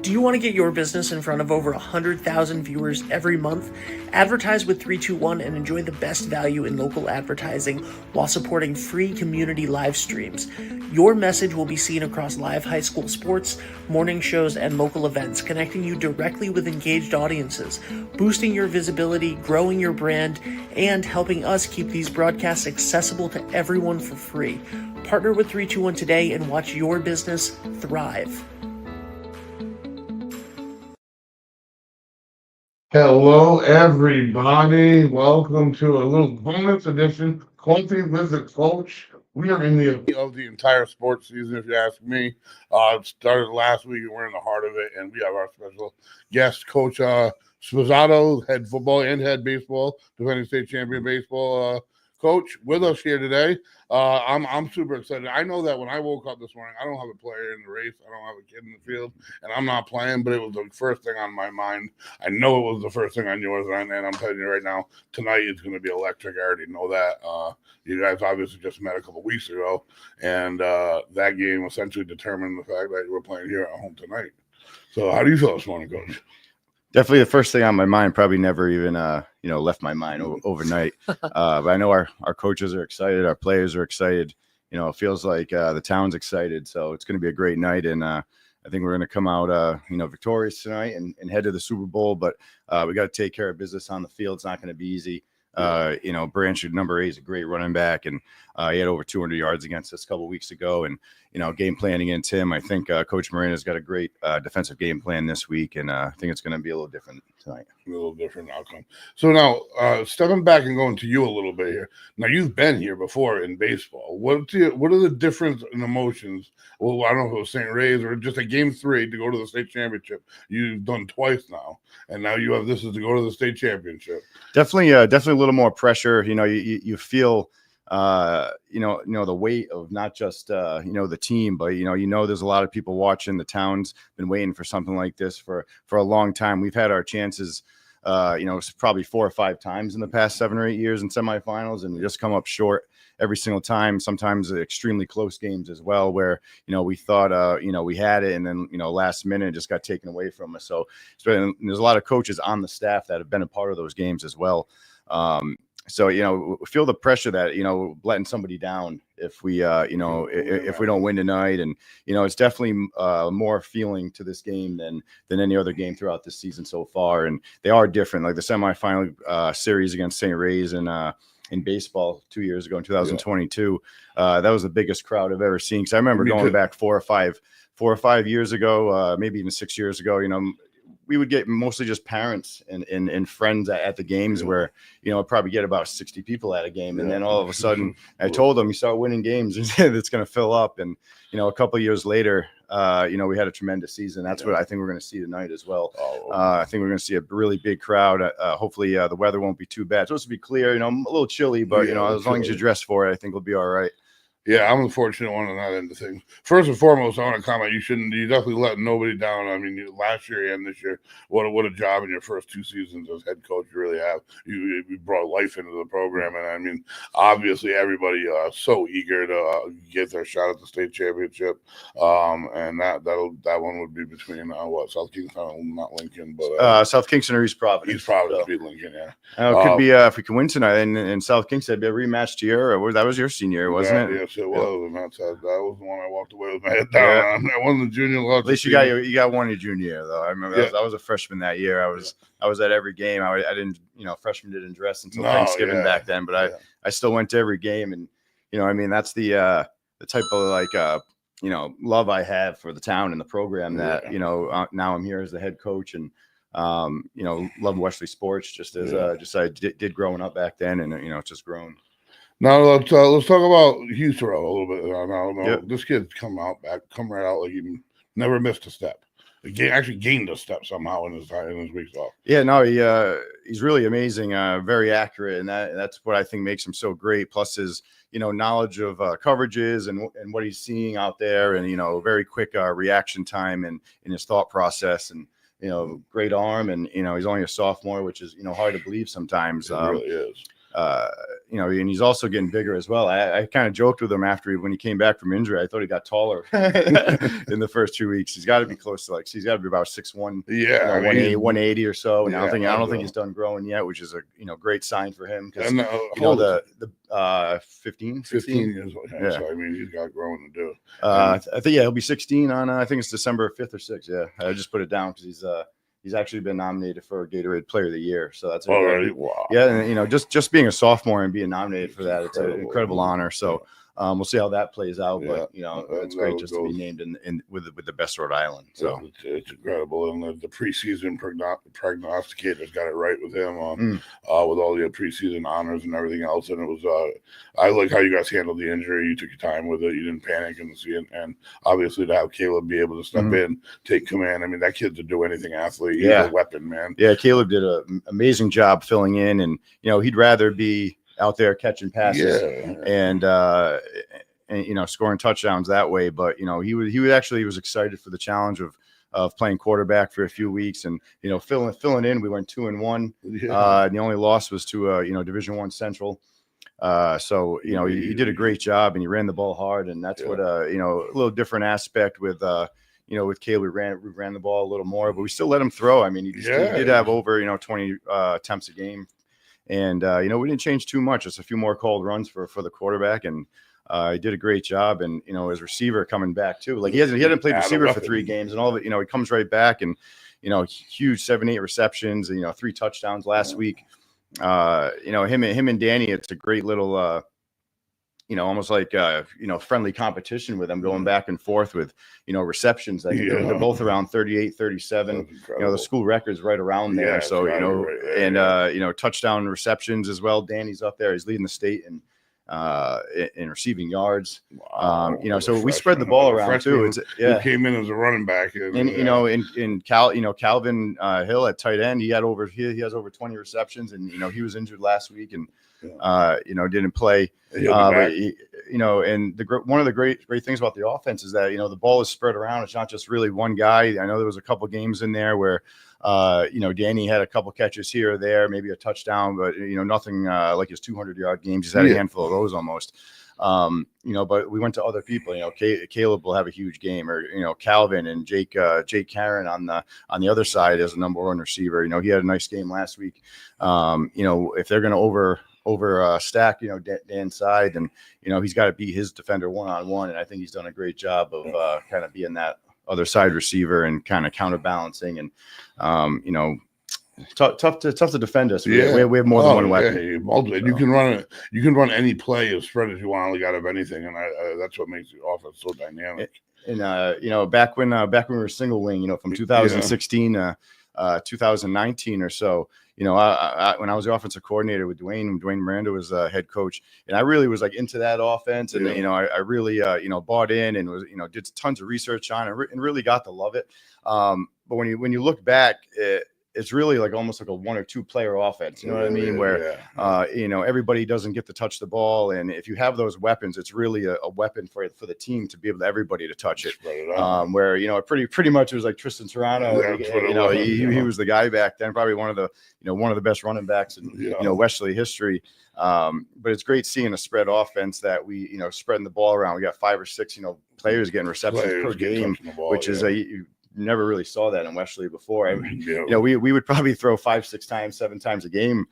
Do you want to get your business in front of over 100,000 viewers every month? Advertise with 321 and enjoy the best value in local advertising while supporting free community live streams. Your message will be seen across live high school sports, morning shows, and local events, connecting you directly with engaged audiences, boosting your visibility, growing your brand, and helping us keep these broadcasts accessible to everyone for free. Partner with 321 today and watch your business thrive. Hello, everybody. Welcome to a little bonus edition. Quality Visit Coach. We are in the entire sports season, if you ask me. It started last week, and we're in the heart of it. And we have our special guest, Coach Sposato, head football and head baseball, defending state champion baseball coach, with us here today. I'm super excited. I know that when I woke up this morning, I don't have a player in the race. I don't have a kid in the field, and I'm not playing, but it was the first thing on my mind. I know it was the first thing on yours, and I'm telling you right now, tonight is going to be electric. I already know that. You guys obviously just met a couple weeks ago, and that game essentially determined the fact that you were playing here at home tonight. So how do you feel this morning, Coach? Definitely the first thing on my mind, probably never even, left my mind overnight. But I know our coaches are excited. Our players are excited. It feels like the town's excited. So it's going to be a great night. And I think we're going to come out, victorious tonight and head to the Super Bowl. But we got to take care of business on the field. It's not going to be easy. Branch, number 8, is a great running back, and he had over 200 yards against us a couple of weeks ago. And game plan against him, I think Coach Murano's got a great defensive game plan this week, and I think it's going to be a little different tonight. A little different outcome. So now, stepping back and going to you a little bit here. Now, you've been here before in baseball. What are the difference in emotions? Well, I don't know if it was St. Ray's or just a game 3 to go to the state championship. You've done twice now, and now you have this is to go to the state championship. Definitely a little more pressure. You feel. The weight of not just, the team, but, there's a lot of people watching. The town's been waiting for something like this for a long time. We've had our chances, probably 4 or 5 times in the past 7 or 8 years in semifinals, and we just come up short every single time. Sometimes extremely close games as well, where, we thought, we had it, and then, last minute it just got taken away from us. So there's a lot of coaches on the staff that have been a part of those games as well. So, we feel the pressure that, letting somebody down if we, if we don't win tonight. And, it's definitely more feeling to this game than any other game throughout this season so far. And they are different. Like the semifinal series against St. Ray's in baseball 2 years ago in 2022, that was the biggest crowd I've ever seen. Because I remember going back 4 or 5 years ago, maybe even 6 years ago, we would get mostly just parents and friends at the games where, probably get about 60 people at a game. And then all of a sudden I told them, you start winning games, it's going to fill up. And, a couple of years later, we had a tremendous season. That's what I think we're going to see tonight as well. I think we're going to see a really big crowd. Hopefully the weather won't be too bad. It's supposed to be clear, a little chilly, but, as long as you dress for it, I think we'll be all right. Yeah, I'm the fortunate one on that end of things. First and foremost, I want to comment. You definitely let nobody down. I mean, last year and this year, what a job in your first 2 seasons as head coach you really have. You brought life into the program, and I mean, obviously everybody so eager to get their shot at the state championship. And that one would be between South Kingston, not Lincoln, but South Kingston or East Providence. East Providence beat Lincoln, yeah. It could be if we can win tonight in South Kingston, it'd be a rematch to that was your senior year, wasn't it? Yes, it was, and that was the one I walked away with my head down on. That wasn't the junior level. At least you got one your junior year, though. I remember I was a freshman that year. I was at every game. I didn't, freshmen didn't dress until Thanksgiving back then, but I still went to every game, and that's the type of love I have for the town and the program that now I'm here as the head coach, and love Westerly sports just as I did growing up back then, and it's just grown. Now let's talk about Heathrow a little bit. Now, this kid's come right out like he never missed a step. He actually gained a step somehow in his weeks off. Yeah, no, he's really amazing, very accurate, and that's what I think makes him so great. Plus his knowledge of coverages and what he's seeing out there, and very quick reaction time and in his thought process, and great arm, and he's only a sophomore, which is hard to believe sometimes. It really is. you know, and he's also getting bigger as well. I kind of joked with him when he came back from injury. I thought he got taller in the first 2 weeks. He's got to be close to he's got to be about 6'1", yeah, 180 or so. And yeah, I don't think he's done growing yet, which is a great sign for him because the 15 years old. Yeah. So I mean, he's got growing to do. I think he'll be 16 on I think it's December 5th or 6th. Yeah, I just put it down because he's actually been nominated for Gatorade Player of the Year. So that's wow. Yeah, and just being a sophomore and being nominated for that, it's an incredible honor. So we'll see how that plays out. But it's great just to be named in with the best Rhode Island. So it's incredible, and the preseason prognosticators got it right with him with all the preseason honors and everything else. And it was I like how you guys handled the injury. You took your time with it. You didn't panic and obviously to have Caleb be able to step in, take command. I mean, that kid's a do anything athlete. He's a weapon, man. Yeah, Caleb did an amazing job filling in, and he'd rather be out there catching passes and scoring touchdowns that way. But he was excited for the challenge of playing quarterback for a few weeks and filling in. We went 2-1. And the only loss was to Division I Central. So he did a great job and he ran the ball hard, and that's what a little different aspect with with Caleb. We ran the ball a little more, but we still let him throw. I mean, he did have over 20 attempts a game. And, we didn't change too much. Just a few more called runs for the quarterback. And he did a great job. And, his receiver coming back, too. Like, he hadn't played receiver for 3 games. And all of it, he comes right back. And, huge 7-8 receptions, and, 3 touchdowns last week. Him and Danny, it's a great little, almost like, friendly competition with them going back and forth with, receptions. They're both around 38, 37. The school record's right around there. Yeah, so, touchdown receptions as well. Danny's up there. He's leading the state in receiving yards. Wow. So we spread the ball around too. Who came in as a running back. In Calvin Hill at tight end, he has over 20 receptions, and he was injured last week and didn't play. And one of the great things about the offense is that the ball is spread around. It's not just really one guy. I know there was a couple games in there where Danny had a couple catches here or there, maybe a touchdown, but nothing like his 200-yard games. He's had a handful of those almost. But we went to other people. Caleb will have a huge game, or Calvin and Jake Karen on the other side as a number 1 receiver. He had a nice game last week. If they're going to over stack Dan's side, and he's got to beat his defender one-on-one, and I think he's done a great job of kind of being that other side receiver and kind of counterbalancing, and tough to defend us. We have more than one weapon. You can run it. You can run any play as spread as you want, like out of anything, and that's what makes the offense so dynamic. And back when we were single wing, from 2016 to 2019 or so, when I was the offensive coordinator with Dwayne Miranda was head coach, and I really was like into that offense, and I really bought in and was did tons of research on it and really got to love it. But when you look back, it's really like almost like a 1 or 2 player offense. You know what I mean? Where everybody doesn't get to touch the ball, and if you have those weapons, it's really a weapon for the team to be able to everybody to touch it. Where pretty much it was like Tristan Serrano. He was the guy back then, probably one of the best running backs in Westerly history. But it's great seeing a spread offense that we spreading the ball around. We got 5 or 6 players getting receptions per game, which is you never really saw that in Westerly before. We would probably throw 5, 6 times, 7 times a game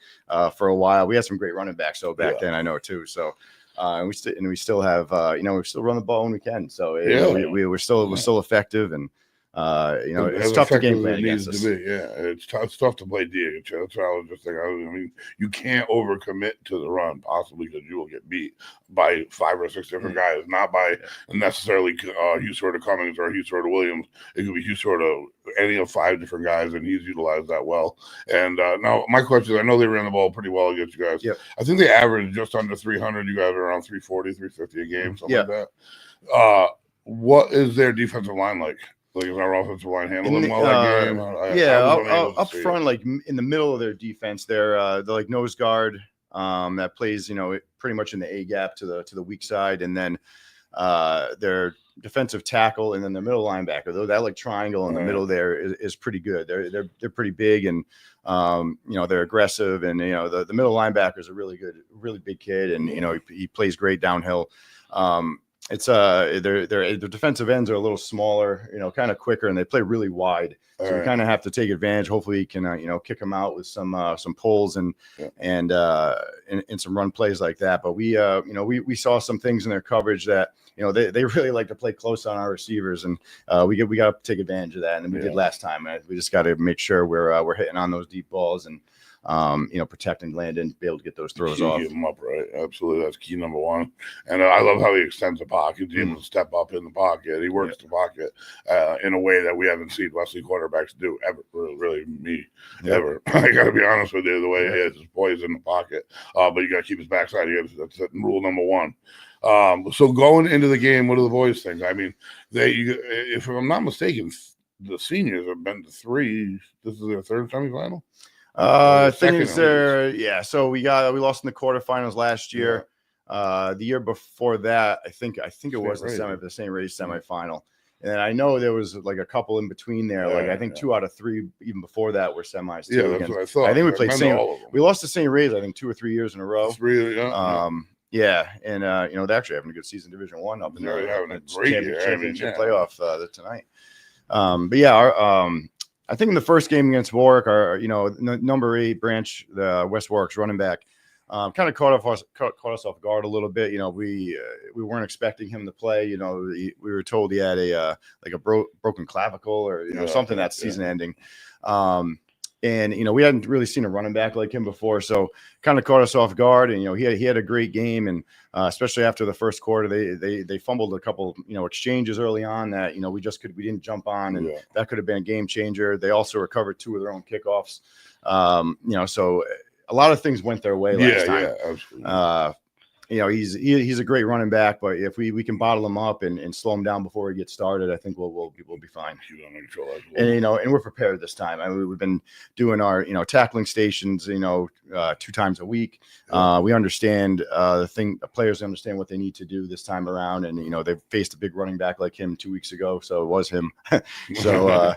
for a while. We had some great running backs back then, I know too. So and we still have we still run the ball when we can. So we're still effective, and it's tough to game plan against us. It's tough to play DH. That's what I was just thinking. I mean, you can't overcommit to the run, possibly because you will get beat by 5 or 6 different guys, not by necessarily Hugh Sort of Cummings or Hugh Sort of Williams. It could be Hugh Sort of any of 5 different guys, and he's utilized that well. And now my question is, I know they ran the ball pretty well against you guys. Yep. I think they averaged just under 300. You guys are around 340, 350 a game, something like that. What is their defensive line like? Like, is our offensive line handling well that game? Up front, like in the middle of their defense, they're like nose guard that plays, pretty much in the A gap to the weak side, and then their defensive tackle, and then the middle linebacker. Though that like triangle in the middle there is pretty good. They're pretty big, and they're aggressive, and the middle linebacker is a really big kid, and he plays great downhill. It's their defensive ends are a little smaller, kind of quicker, and they play really wide. So we kind of have to take advantage. Hopefully, he can kick them out with some pulls and some run plays like that. But we saw some things in their coverage that they really like to play close on our receivers, and we got to take advantage of that. And we did last time. We just got to make sure we're hitting on those deep balls and protecting Landon, be able to get those throws off. Keep him up, right? Absolutely, that's key number one. And I love how he extends the pocket. He's able to step up in the pocket. He works the pocket in a way that we haven't seen Wesley quarterbacks do ever. Really, ever. I got to be honest with you. The way he is, his poise in the pocket, but you got to keep his backside. That's rule number one. So going into the game, what do the boys think? I mean, if I'm not mistaken, the seniors have been to 3. This is their third semifinal. I think it's there. Yeah. So we lost in the quarterfinals last year. The year before that, I think it was the St. Ray's semifinal. And I know there was like a couple in between there. I think 2 out of 3 even before that were semis. Yeah, that's what I thought. I think we played we lost to St. Ray's, I think 2 or 3 years in a row. 3, yeah, and they're actually having a good season, Division 1 up in there. They're having a great championship playoff tonight. But yeah, I think in the first game against Warwick, our number 8 branch, the West Warwick's running back, kind of caught us off guard a little bit. We weren't expecting him to play. We were told he had a broken clavicle or something that's season ending. And we hadn't really seen a running back like him before, so kind of caught us off guard. And he had a great game, and especially after the first quarter, they fumbled a couple exchanges early on that we didn't jump on, and that could have been a game changer. They also recovered 2 of their own kickoffs. So a lot of things went their way last time. Yeah, absolutely. He's a great running back, but if we can bottle him up and slow him down before we get started, I think we'll be fine. And and we're prepared this time. I mean, we've been doing our tackling stations 2 times a week. We understand the players understand what they need to do this time around, and they've faced a big running back like him 2 weeks ago, so it was him. So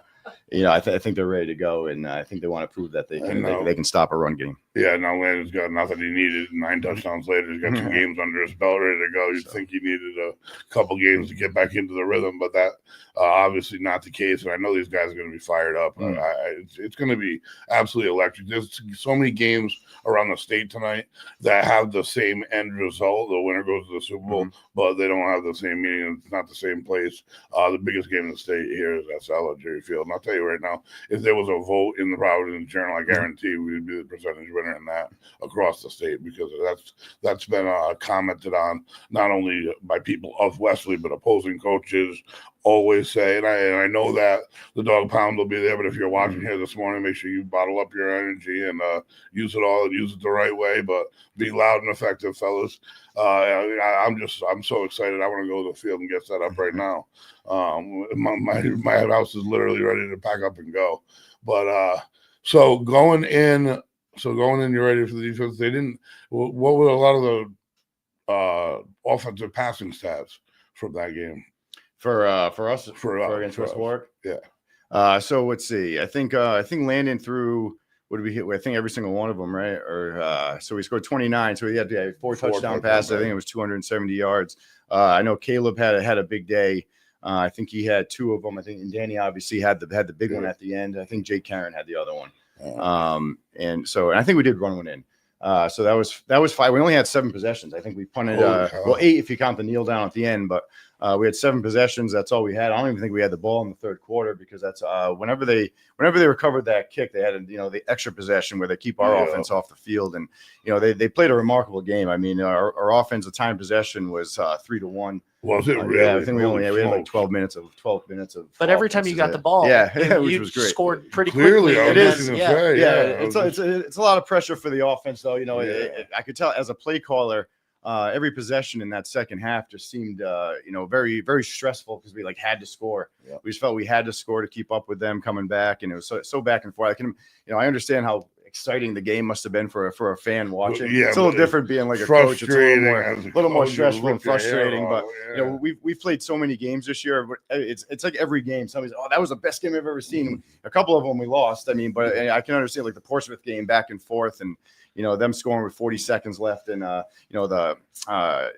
I think they're ready to go, and I think they want to prove that they can stop a run game. Yeah, now Landon's got nothing he needed. 9 touchdowns later, he's got 2 games under his belt, ready to go. You'd think he needed a couple games to get back into the rhythm, but that obviously not the case. And I know these guys are going to be fired up. It's going to be absolutely electric. There's so many games around the state tonight that have the same end result. The winner goes to the Super Bowl, but they don't have the same meaning. It's not the same place. The biggest game in the state here is at Salad Jerry Field. And I'll tell you right now, if there was a vote in the Providence Journal, I guarantee we'd be the percentage winner in that across the state, because that's been commented on not only by people of Westerly, but opposing coaches always say, and I know that the dog pound will be there, but if you're watching here this morning, make sure you bottle up your energy and use it all and use it the right way, but be loud and effective, fellas. I'm so excited. I want to go to the field and get set up right now. My house is literally ready to pack up and go. But so going in, you're ready for the defense. What were a lot of the offensive passing stats from that game? For us against West Warwick? Yeah. So let's see. I think Landon threw, what did we hit? I think every single one of them, right? Or so we scored 29. So he had 4 touchdown passes. I think it was 270 yards. I know Caleb had a big day. I think he had 2 of them. I think, and Danny obviously had the big one at the end. I think Jake Karen had the other one. And I think we did run one in. So that was 5. We only had 7 possessions. I think we punted 8 if you count the kneel down at the end, but we had 7 possessions. That's all we had. I don't even think we had the ball in the third quarter, because that's whenever they recovered that kick, they had the extra possession where they keep our offense off the field, and they played a remarkable game. I mean, our offensive time possession was 3-1. Was it really? Yeah, I think we had like 12 minutes of. But every time you got the ball, which was great. Scored pretty Clearly, quickly. it is. It's a lot of pressure for the offense, though. I could tell as a play caller, every possession in that second half just seemed, very, very stressful, because we had to score. Yeah. We just felt we had to score to keep up with them coming back, and it was so back and forth. I understand how exciting the game must have been for a fan watching. Yeah, it's a little different being like a coach. It's a little more stressful and frustrating. But you know, we've played so many games this year. It's like every game somebody's, oh, that was the best game I've ever seen. A couple of them we lost. I mean, but I can understand like the Portsmouth game back and forth, and you know them scoring with 40 seconds left, and you know the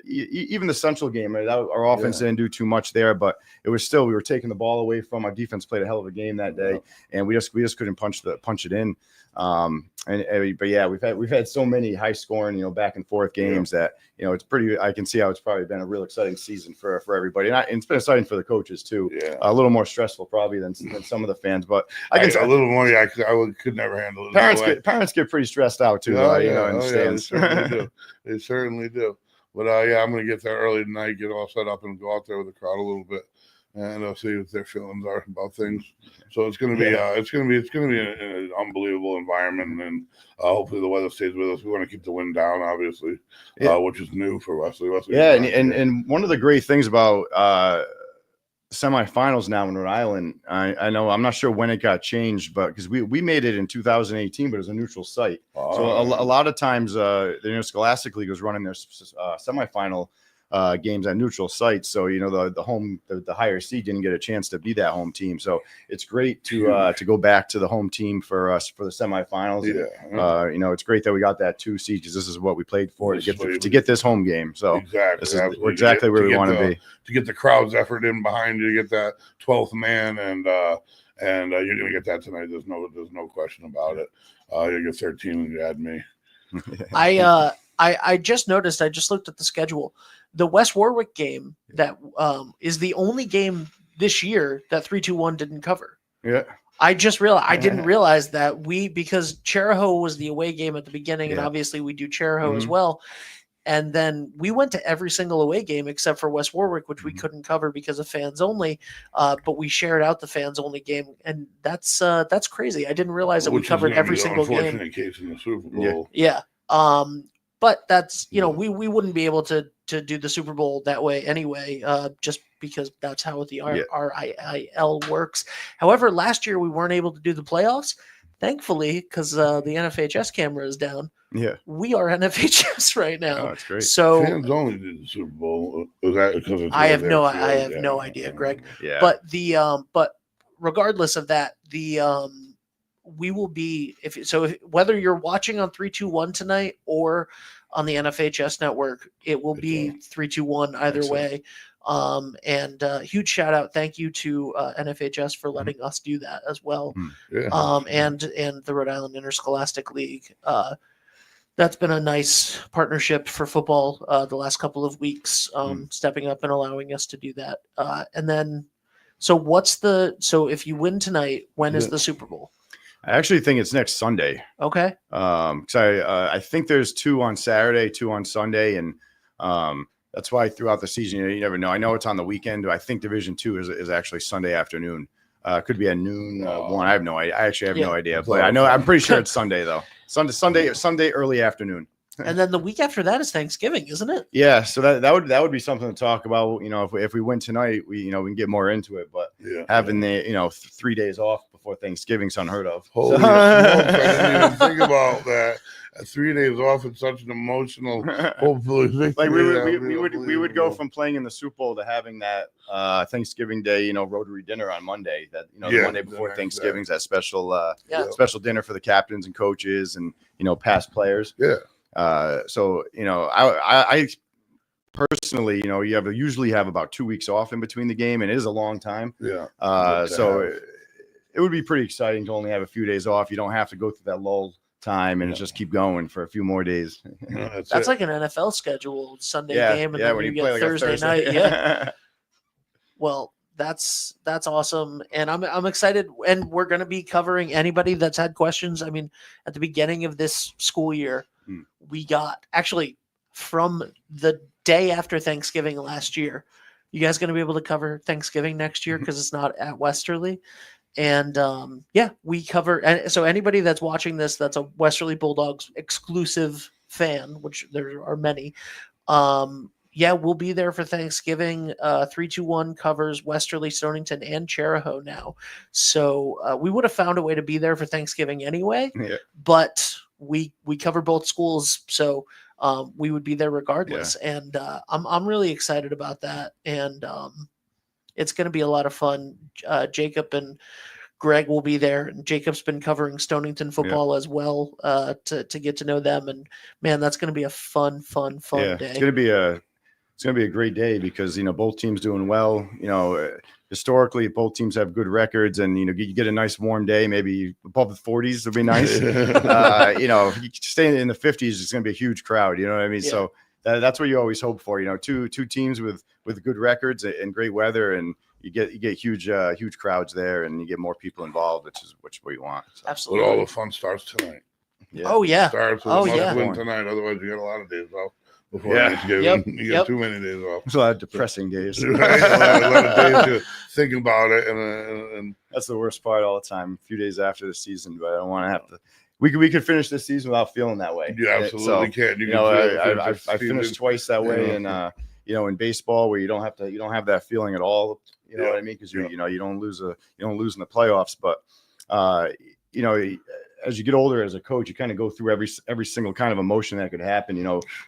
even the Central game. Our offense didn't do too much there, but it was still, we were taking the ball away from our defense. Played a hell of a game that day, and we just couldn't punch it in. But yeah, we've had so many high scoring, you know, back and forth games that, you know, it's pretty, I can see how it's probably been a real exciting season for everybody. And it's been exciting for the coaches too. Yeah. A little more stressful probably than some of the fans, but I can a little more. Yeah. Could never handle it. Parents get pretty stressed out too. In the stands. They certainly do. They certainly do. But I'm going to get there early tonight, get all set up and go out there with the crowd a little bit. And I'll see what their feelings are about things. So it's going to be it's going to be an unbelievable environment, and hopefully the weather stays with us. We want to keep the wind down, obviously, which is new for Wesley. And one of the great things about semifinals now in Rhode Island, I know, I'm not sure when it got changed, but because we made it in 2018, but it was a neutral site. So a lot of times, the Scholastic League was running their semifinal games at neutral sites, so you know the higher seed didn't get a chance to be that home team. So it's great to go back to the home team for us for the semifinals. You know, it's great that we got that 2 seed because this is what we played for to get this home game. So we're exactly where we want to be, to get the crowd's effort in behind you, to get that 12th man, and you're gonna get that tonight. There's no question about it. You get 13 and you add me. I just noticed. I just looked at the schedule. The West Warwick game that is the only game this year that 3-2-1 didn't cover. Yeah. I just realized I didn't realize that because Cheraho was the away game at the beginning, and obviously we do Cheraho as well. And then we went to every single away game except for West Warwick, which we couldn't cover because of fans only. But we shared out the fans only game, and that's crazy. I didn't realize that we covered every single game. Unfortunate case in the Super Bowl. Yeah. But that's, you know, we wouldn't be able to do the Super Bowl that way anyway, just because that's how the RIL works. However, last year we weren't able to do the playoffs, thankfully, because the NFHS camera is down. Yeah, we are NFHS right now. Oh, that's great. So fans only did the Super Bowl. Was that because I have no idea, Greg. Yeah. But regardless of that, we will be if whether you're watching on 3-2-1 tonight or on the NFHS network, it will be 3-2-1 either way. And huge shout out, thank you to NFHS for letting us do that as well. And the Rhode Island Interscholastic League. That's been a nice partnership for football the last couple of weeks, stepping up and allowing us to do that. And then, so if you win tonight, when is the Super Bowl? I actually think it's next Sunday. Okay. Because I think there's 2 on Saturday, 2 on Sunday, and that's why throughout the season you never know. I know it's on the weekend. I think Division 2 is actually Sunday afternoon. Could be at noon. One. I have no idea. I actually have no idea, but I know I'm pretty sure it's Sunday though. Sunday early afternoon. And then the week after that is Thanksgiving, isn't it? Yeah, so that would be something to talk about. You know, if we win tonight, we can get more into it. But having the 3 days off before Thanksgiving's unheard of. Holy smokes, I didn't even think about that. 3 days off is such an emotional. Hopefully, like we would go from playing in the Super Bowl to having that Thanksgiving Day, Rotary dinner on Monday. That the Monday before Thanksgiving's that special special dinner for the captains and coaches and past players. Yeah. So I personally, you usually have about 2 weeks off in between the game, and it is a long time. Yeah. So it would be pretty exciting to only have a few days off. You don't have to go through that lull time and just keep going for a few more days. That's like an NFL schedule Sunday game, and then when you play get Thursday like night. Yeah. Well, that's awesome, and I'm excited. And we're going to be covering anybody that's had questions. I mean, at the beginning of this school year, we got actually from the day after Thanksgiving last year. You guys going to be able to cover Thanksgiving next year because it's not at Westerly. And we cover. And so anybody that's watching this, that's a Westerly Bulldogs exclusive fan, which there are many, yeah, we'll be there for Thanksgiving. 321 covers Westerly, Stonington, and Cherahoe now. So we would have found a way to be there for Thanksgiving anyway, Yeah. but we cover both schools, so we would be there regardless. And I'm really excited about that. And it's going to be a lot of fun. Jacob and Greg will be there, and Jacob's been covering Stonington football as well to get to know them. And man, that's going to be a fun day. It's going to be a great day because, both teams doing well. Historically, both teams have good records, and, you get a nice warm day, maybe above the 40s would be nice. If you stay in the 50s, it's going to be a huge crowd. You know what I mean? Yeah. So that's what you always hope for. Two teams with good records and great weather, and you get huge crowds there, and you get more people involved, which is what we want. So. Absolutely. But all the fun starts tonight. Yeah. Oh yeah. Starts with win tonight. Otherwise, you get a lot of days off. Before Thanksgiving, you get too many days off. There's a lot of depressing days. Right? A lot of days to think about it, and that's the worst part all the time. A few days after the season, but I don't want to have to. We could finish this season without feeling that way. You absolutely can. I finished twice that way, and in baseball where you don't have that feeling at all. You know what I mean? Because you don't lose in the playoffs, but as you get older as a coach, you kind of go through every single kind of emotion that could happen.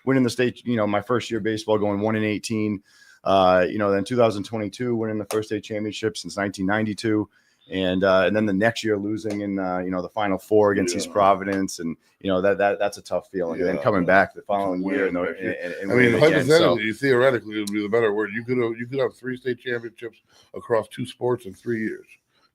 Winning the state, my first year of baseball, going 1-18. Then 2022, winning the first state championship since 1992, and then the next year losing in the Final Four against East Providence, and that's a tough feeling. And then coming back the following year, and hypothetically, theoretically, it would be the better word. You could have 3 state championships across 2 sports in 3 years.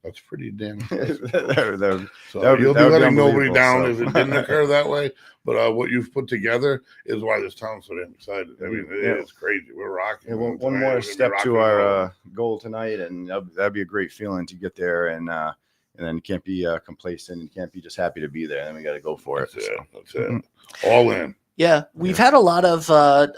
That's pretty damn impressive. You'll be letting nobody down if it didn't occur that way. But what you've put together is why this town's so damn excited. I mean, it's crazy. We're rocking. One more step to our goal tonight, and that'd be a great feeling to get there. And then you can't be complacent. You can't be just happy to be there. Then we got to go for it. That's it. All in. Yeah, we've had a lot of, a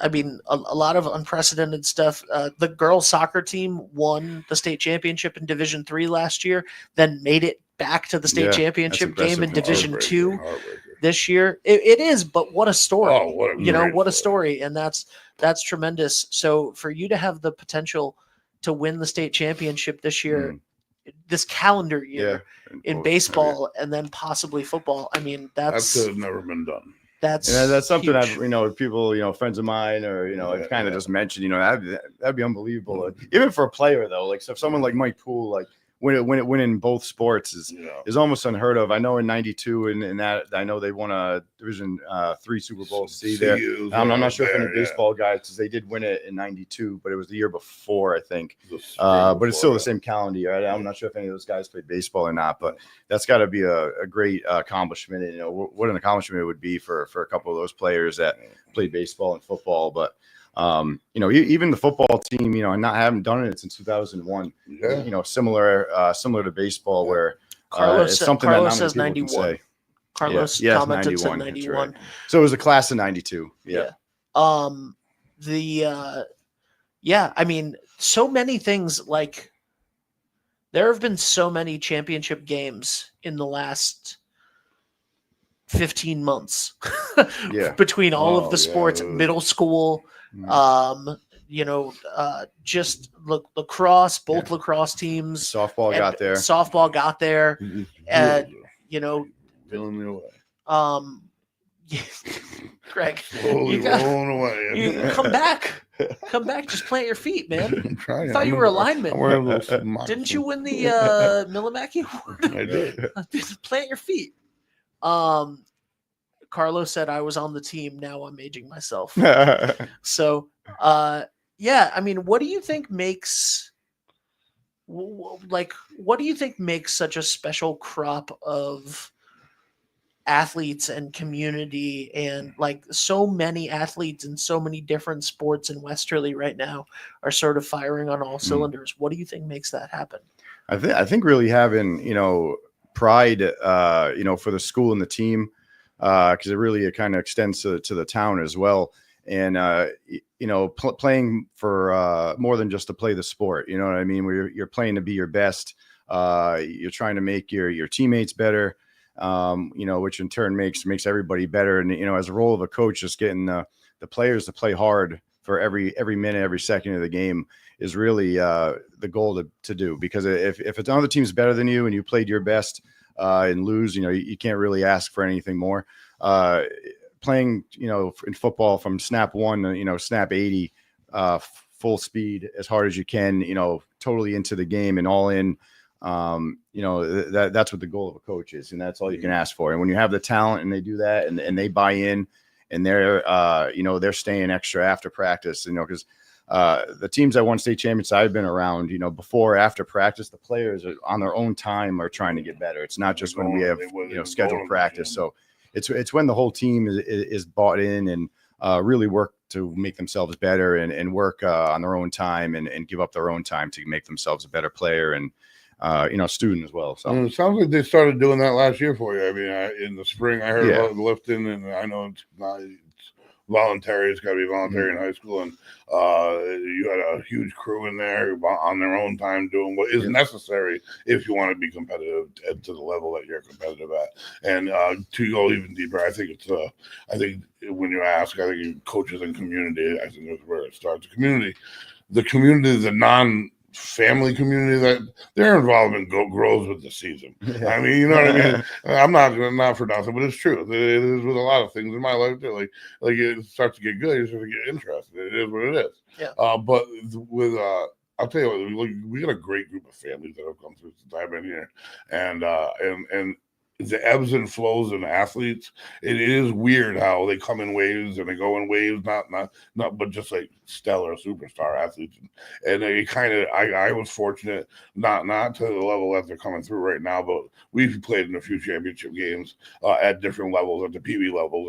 lot of unprecedented stuff. The girls' soccer team won the state championship in Division III last year, then made it back to the state championship game in Division II this year. It is, but what a story! Oh, what a story, and that's tremendous. So for you to have the potential to win the state championship this year, this calendar year in baseball, and then possibly football, I mean, that could have never been done. That's something huge. I've people, friends of mine, or I've kind of just mentioned, that'd be unbelievable. Even for a player though, like so if someone like Mike Poole, like winning both sports is almost unheard of. I know in '92 and that I know they won a Division III Super Bowl C there. I'm not sure if any baseball guys, because they did win it in '92, but it was the year before, I think. But it's still the same calendar year. I'm not sure if any of those guys played baseball or not, but that's got to be a great accomplishment. And, what an accomplishment it would be for a couple of those players that played baseball and football, but. Even the football team, and haven't done it since 2001. Similar to baseball, where it's something Carlos that not many people 91. Can say. Carlos commented said 91. Right. So it was a class of 92. Yeah. I mean, so many things, like there have been so many championship games in the last 15 months between all of the sports, middle school, just lacrosse, both lacrosse teams. Softball got there. And, Feeling me away. Greg, blown away. You come back, just plant your feet, man. I'm trying. I thought you were a lineman. Didn't you win the Millimackie Award? I did. Plant your feet. Carlos said I was on the team. Now I'm aging myself. So, I mean, what do you think makes such a special crop of athletes and community, and like so many athletes in so many different sports in Westerly right now are sort of firing on all cylinders? What do you think makes that happen? I think really having, pride, for the school and the team, because it kind of extends to the town as well. And, playing for more than just to play the sport, you know what I mean? Where you're playing to be your best. You're trying to make your teammates better, which in turn makes everybody better. And, as a role of a coach, just getting the players to play hard for every minute, every second of the game is really the goal to do. Because if another team's better than you and you played your best and lose, you can't really ask for anything more. Playing, in football from snap 1 to, snap 80, full speed as hard as you can, totally into the game and all in. That's what the goal of a coach is, and that's all you can ask for. And when you have the talent and they do that and they buy in and they're staying extra after practice, because the teams that won state championships I've been around, before or after practice, the players are on their own time are trying to get better. It's not just when we have scheduled practice. So it's when the whole team is bought in and really work to make themselves better and work on their own time and give up their own time to make themselves a better player and student as well. So it sounds like they started doing that last year for you. I mean, in the spring I heard about lifting, and I know it's voluntary. It's got to be voluntary in high school, and you had a huge crew in there on their own time doing what is necessary if you want to be competitive to the level that you're competitive at. And to go even deeper, I think when you ask, I think coaches and community, I think that's where it starts. The community, the non-family community, that their involvement grows with the season. I mean, you know what I mean? I'm not for nothing, but it's true. It is with a lot of things in my life too. Like it starts to get good, you start to get interested. It is what it is. Yeah. But with I'll tell you what, we got a great group of families that have come through since I've been here, and the ebbs and flows in athletes. It is weird how they come in waves and they go in waves, not but just like stellar superstar athletes. And they kind of, I was fortunate, not to the level that they're coming through right now, but we've played in a few championship games at different levels, at the Pee Wee level,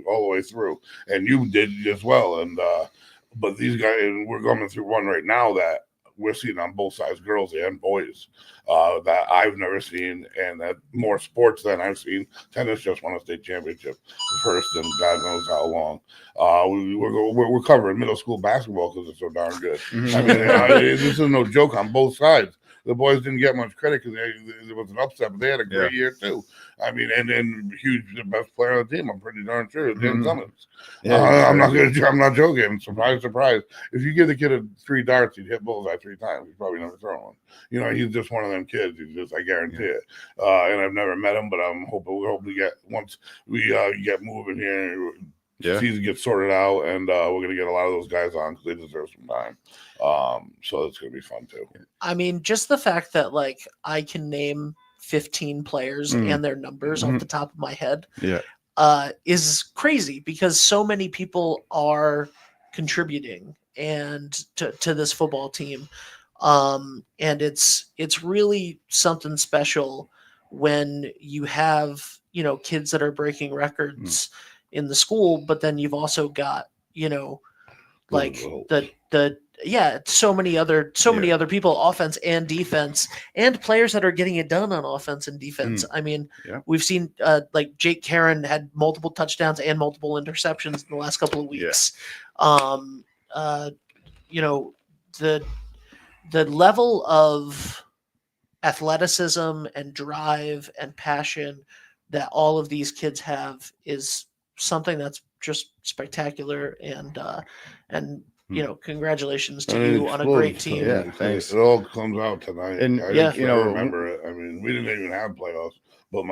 all the way through. And you did as well. And but these guys, we're going through one right now that we're seeing on both sides, girls and boys, that I've never seen, and that more sports than I've seen. Tennis just won a state championship first, and God knows how long. We're covering middle school basketball because it's so darn good. I mean, this is no joke on both sides. The boys didn't get much credit because there was an upset, but they had a great year too. I mean, and huge, the best player on the team, I'm pretty darn sure, is Dan Cummins. I'm not joking. I'm surprise. If you give the kid 3 darts, he'd hit bullseye 3 times. He's probably never thrown one. He's just one of them kids. I guarantee it. And I've never met him, but we hope to get, once we get moving here, season gets sorted out, and we're going to get a lot of those guys on because they deserve some time. So it's going to be fun too. I mean, just the fact that I can name 15 players and their numbers off the top of my head is crazy, because so many people are contributing and to this football team. And it's really something special when you have, kids that are breaking records in the school, but then you've also got, so many other people, offense and defense, and players that are getting it done on offense and defense. I mean, we've seen Jake Karen had multiple touchdowns and multiple interceptions in the last couple of weeks. The level of athleticism and drive and passion that all of these kids have is something that's just spectacular. And congratulations to you on a great team. Yeah, thanks. It all comes out tonight. And I remember it. I mean, we didn't even have playoffs, but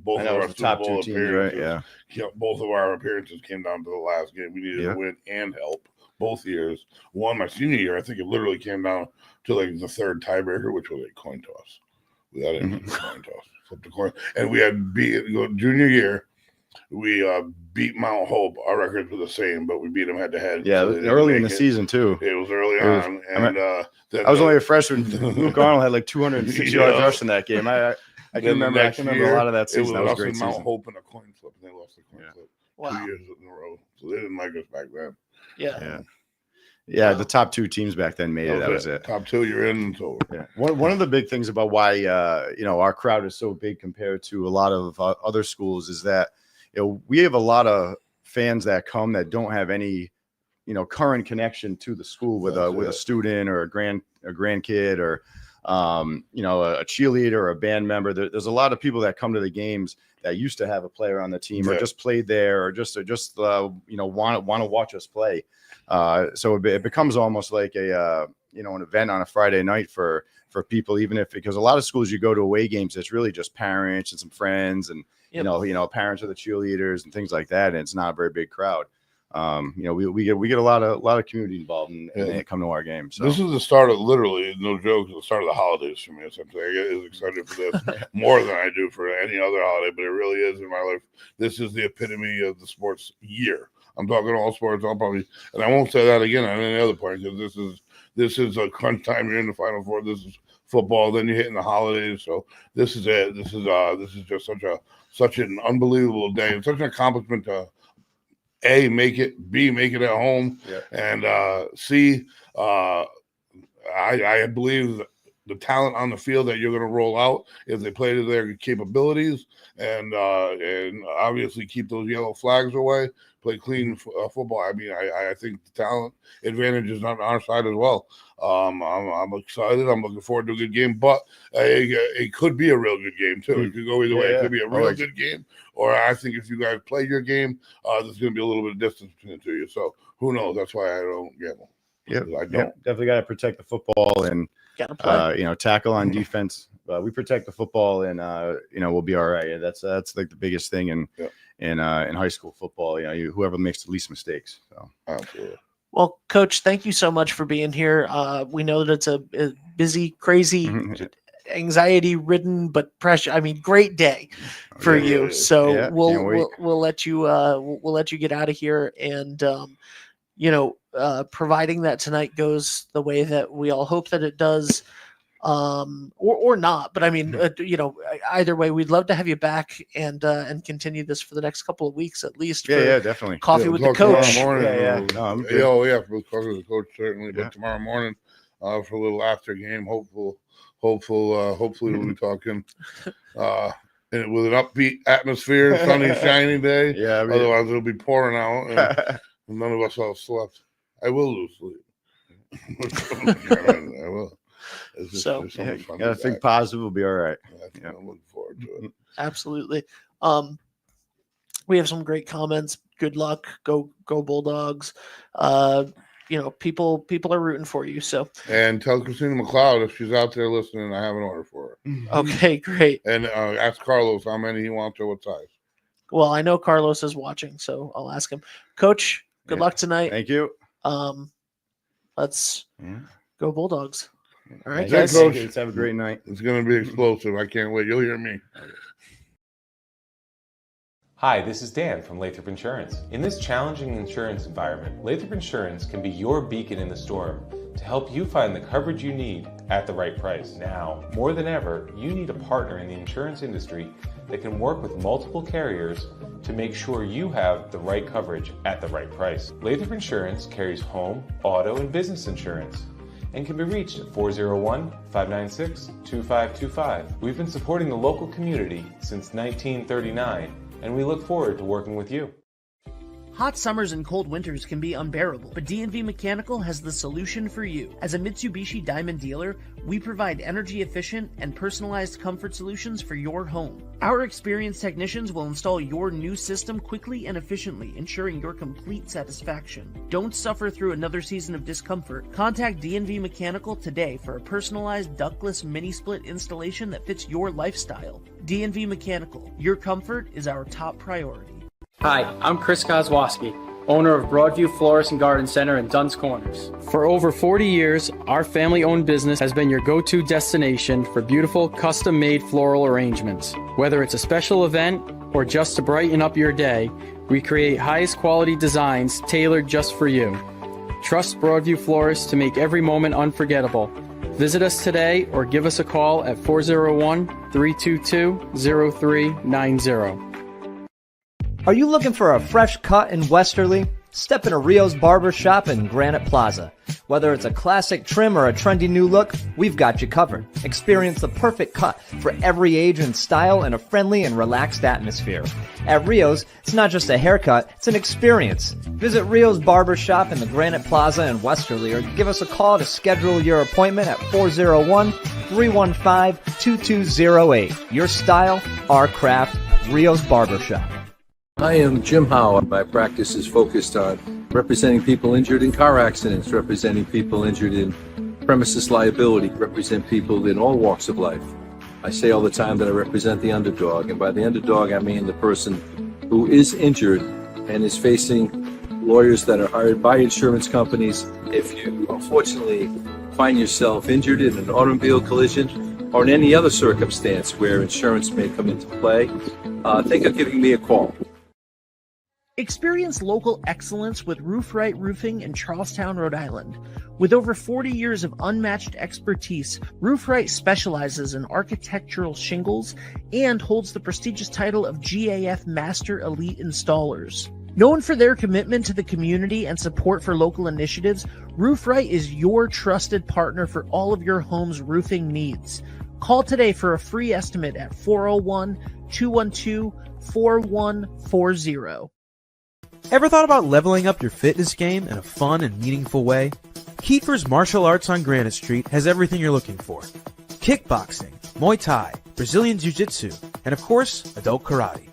both of our Super Bowl appearances, both of our appearances came down to the last game. We needed to win and help both years. One, my senior year, I think it literally came down to the third tiebreaker, which was a coin toss. We had a coin toss, flipped a coin, and we had junior year. We beat Mount Hope. Our records were the same, but we beat them head to head. Yeah, so early in the season too. It was early on, and I was only a freshman. Luke Arnold had 206 yards rush in that game. I can remember a lot of that season. That was a great season. Mount Hope in a coin flip, and they lost the coin flip 2 years in a row. So they didn't like us back then. Yeah, the top 2 teams back then made it. That was it. Top 2, you're in. So one of the big things about why our crowd is so big compared to a lot of other schools is that we have a lot of fans that come that don't have any current connection to the school with a student or a grandkid or a cheerleader or a band member. There's a lot of people that come to the games that used to have a player on the team or just played there or just want to watch us play. So it becomes almost like an event on a Friday night for people, because a lot of schools you go to away games, it's really just parents and some friends and, parents of the cheerleaders and things like that. And it's not a very big crowd. We get a lot of community involved and they come to our games. So. This is the start of, literally, no joke, the start of the holidays for me. Or something. I get excited for this more than I do for any other holiday, but it really is in my life. This is the epitome of the sports year. I'm talking all sports. I'll probably, and I won't say that again on any other point, because this is a crunch time. You're in the Final Four. This is football. Then you're hitting the holidays. So this is it. This is just such an unbelievable day. It's such an accomplishment to A, make it, B, make it at home, and C, I believe the talent on the field that you're going to roll out, if they play to their capabilities and obviously keep those yellow flags away, play clean football. I mean, I think the talent advantage is on our side as well. I'm excited. I'm looking forward to a good game, but it could be a real good game too. It could go either way. It could be a real good game, or I think if you guys play your game, there's going to be a little bit of distance between the two of you. So who knows? That's why I don't gamble. Yeah, I don't. Definitely got to protect the football and tackle on defense. We protect the football and we'll be all right. That's like the biggest thing in high school football. Whoever makes the least mistakes. So absolutely. Well, Coach, thank you so much for being here. We know that it's a busy, crazy, anxiety-ridden, but pressure. I mean, great day for you. So we'll let you get out of here, and providing that tonight goes the way that we all hope that it does, or not. But I mean, either way, we'd love to have you back and continue this for the next couple of weeks at least. Definitely. Coffee with the coach. Morning, I'm good. For coffee with the coach certainly. But tomorrow morning, for a little after game, hopefully we'll be talking. And with an upbeat atmosphere, sunny, shiny day. Otherwise, it'll be pouring out, and none of us all slept. I will lose sleep. I will. Gotta think positive. We'll be all right. I'm looking forward to it. Absolutely. We have some great comments. Good luck. Go Bulldogs. People are rooting for you. So, and tell Christina McLeod if she's out there listening, I have an order for her. Okay, great. And ask Carlos how many he wants or what size. Well, I know Carlos is watching, so I'll ask him. Coach, good luck tonight. Thank you. Let's go Bulldogs. All right, guys. Coach. Let's have a great night. It's going to be explosive. I can't wait. You'll hear me. Hi, this is Dan from Lathrop Insurance. In this challenging insurance environment, Lathrop Insurance can be your beacon in the storm to help you find the coverage you need at the right price. Now, more than ever, you need a partner in the insurance industry that can work with multiple carriers to make sure you have the right coverage at the right price. Lathrop Insurance carries home, auto, and business insurance and can be reached at 401-596-2525. We've been supporting the local community since 1939, and we look forward to working with you. Hot summers and cold winters can be unbearable, but D&V Mechanical has the solution for you. As a Mitsubishi Diamond dealer, we provide energy-efficient and personalized comfort solutions for your home. Our experienced technicians will install your new system quickly and efficiently, ensuring your complete satisfaction. Don't suffer through another season of discomfort. Contact D&V Mechanical today for a personalized ductless mini-split installation that fits your lifestyle. D&V Mechanical, your comfort is our top priority. Hi, I'm Chris Kozłowski, owner of Broadview Florist and Garden Center in Dunn's Corners. For over 40 years, our family-owned business has been your go-to destination for beautiful, custom-made floral arrangements. Whether it's a special event or just to brighten up your day, we create highest quality designs tailored just for you. Trust Broadview Florists to make every moment unforgettable. Visit us today or give us a call at 401-322-0390. Are you looking for a fresh cut in Westerly? Step into Rio's Barber Shop in Granite Plaza. Whether it's a classic trim or a trendy new look, we've got you covered. Experience the perfect cut for every age and style in a friendly and relaxed atmosphere. At Rio's, it's not just a haircut, it's an experience. Visit Rio's Barber Shop in the Granite Plaza in Westerly or give us a call to schedule your appointment at 401-315-2208. Your style, our craft, Rio's Barber Shop. I am Jim Howe. My practice is focused on representing people injured in car accidents, representing people injured in premises liability, represent people in all walks of life. I say all the time that I represent the underdog, and by the underdog I mean the person who is injured and is facing lawyers that are hired by insurance companies. If you unfortunately find yourself injured in an automobile collision or in any other circumstance where insurance may come into play, think of giving me a call. Experience local excellence with Roof Right Roofing in Charlestown, Rhode Island. With over 40 years of unmatched expertise, Roof Right specializes in architectural shingles and holds the prestigious title of GAF Master Elite Installers. Known for their commitment to the community and support for local initiatives, Roof Right is your trusted partner for all of your home's roofing needs. Call today for a free estimate at 401-212-4140. Ever thought about leveling up your fitness game in a fun and meaningful way? Kiefer's Martial Arts on Granite Street has everything you're looking for. Kickboxing, Muay Thai, Brazilian Jiu-Jitsu, and of course, adult karate.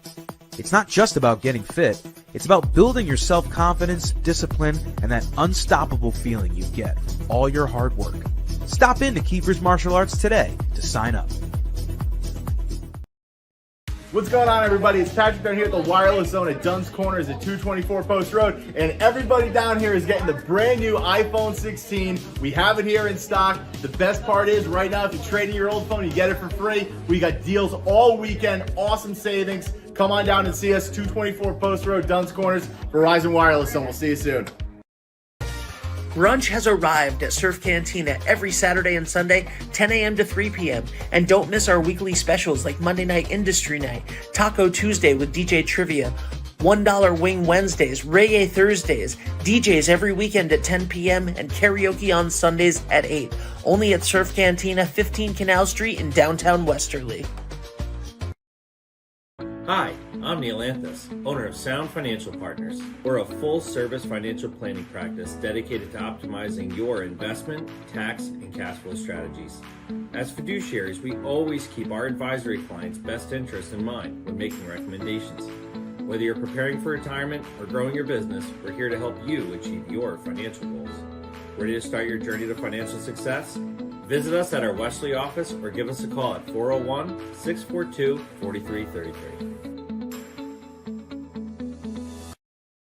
It's not just about getting fit, it's about building your self-confidence, discipline, and that unstoppable feeling you get from all your hard work. Stop into Kiefer's Martial Arts today to sign up. What's going on, everybody? It's Patrick down here at the Wireless Zone at Dunn's Corners at 224 Post Road, and everybody down here is getting the brand new iPhone 16. We have it here in stock. The best part is right now, if you trade in your old phone, you get it for free. We got deals all weekend, awesome savings. Come on down and see us, 224 Post Road, Dunn's Corners, Verizon Wireless Zone. We'll see you soon. Brunch has arrived at Surf Cantina every Saturday and Sunday, 10 a.m. to 3 p.m. And don't miss our weekly specials like Monday Night Industry Night, Taco Tuesday with DJ Trivia, $1 Wing Wednesdays, Reggae Thursdays, DJs every weekend at 10 p.m., and karaoke on Sundays at 8. Only at Surf Cantina, 15 Canal Street in downtown Westerly. Hi, I'm Neil Anthus, owner of Sound Financial Partners. We're a full-service financial planning practice dedicated to optimizing your investment, tax, and cash flow strategies. As fiduciaries, we always keep our advisory clients' best interests in mind when making recommendations. Whether you're preparing for retirement or growing your business, we're here to help you achieve your financial goals. Ready to start your journey to financial success? Visit us at our Westerly office or give us a call at 401-642-4333.